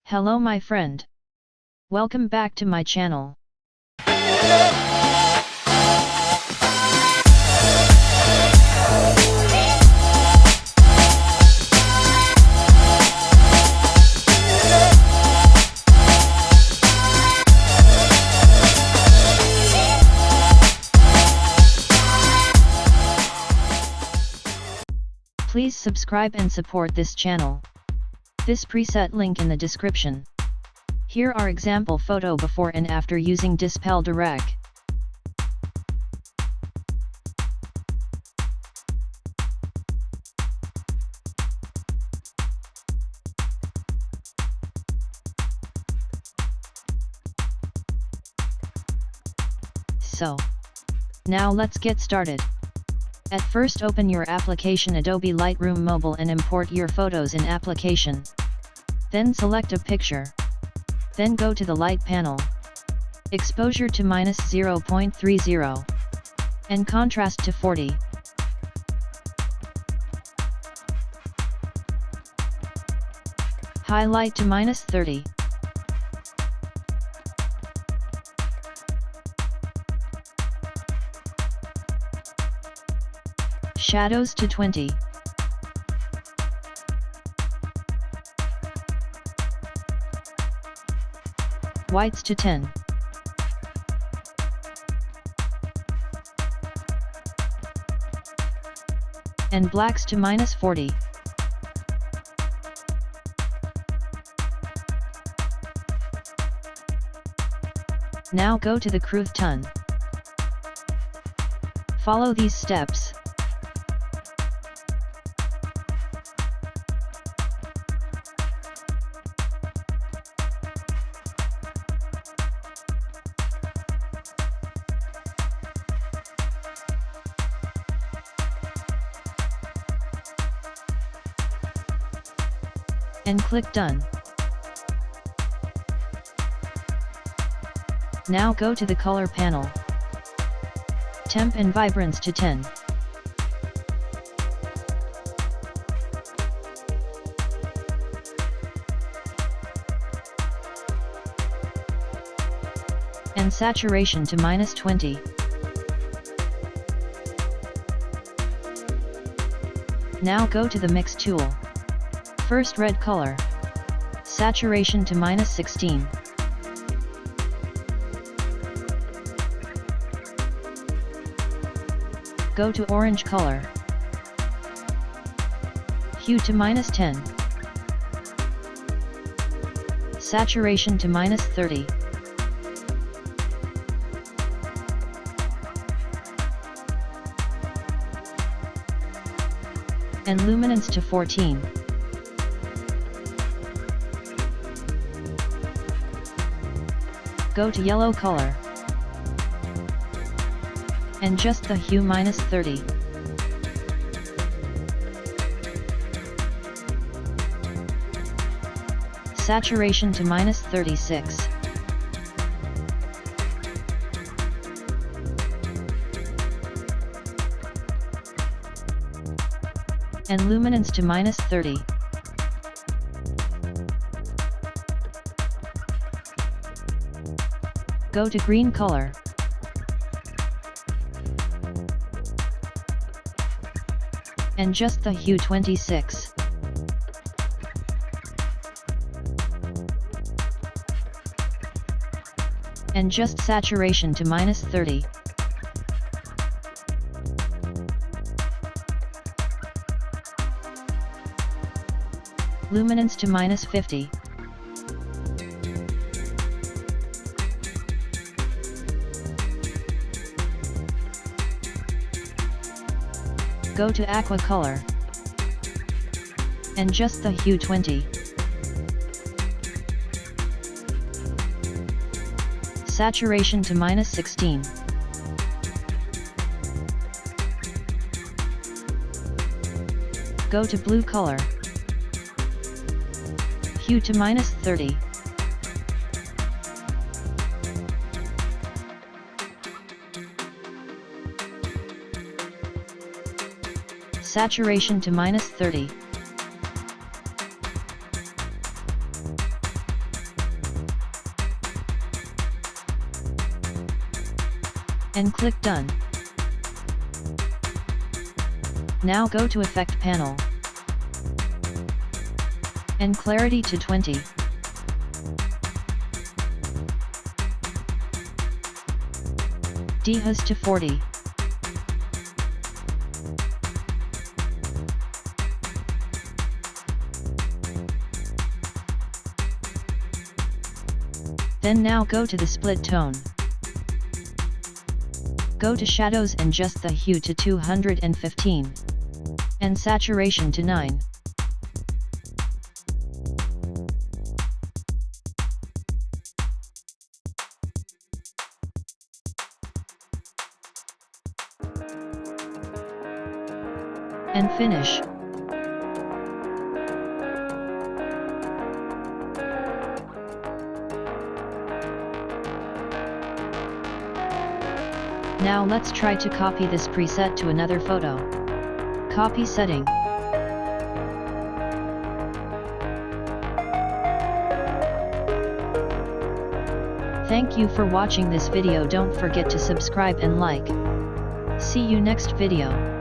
Hello my friend. Welcome back to my channel. Please subscribe and support this channel. This preset link in the description. Here are example photo before and after using 𝗬𝗵𝗶𝗀𝗃. So, now let's get started. At first open your application Adobe Lightroom Mobile and import your photos in application. Then select a picture. Then go to the light panel. Exposure to -0.30. And contrast to 40. Highlight to -30. Shadows to 20. Whites to 10. And blacks to -40. Now go to the 𝗬𝗆𝗀𝗃. Follow these steps. And click Done. Now go to the color panel. Temp and vibrance to 10. And saturation to -20. Now go to the Mix tool. First red color. Saturation to -16. Go to orange color. Hue to -10. Saturation to -30. And luminance to 14. Go to yellow color. And just the hue -30. Saturation to -36. And luminance to -30. Go to green color. And just the hue 26. And just saturation to -30. Luminance to -50. Go to aqua color. And just the hue 20. Saturation to -16. Go to blue color. Hue to -30. Saturation to -30. and click Done. Now go to Effect panel and Clarity to 20. 𝗬𝗏𝗃 to 40. Then now go to the split tone. Go to shadows and adjust the hue to 215. And saturation to 9. And finish. Now let's try to copy this preset to another photo. Copy setting. Thank you for watching this video. Don't forget to subscribe and like. See you next video.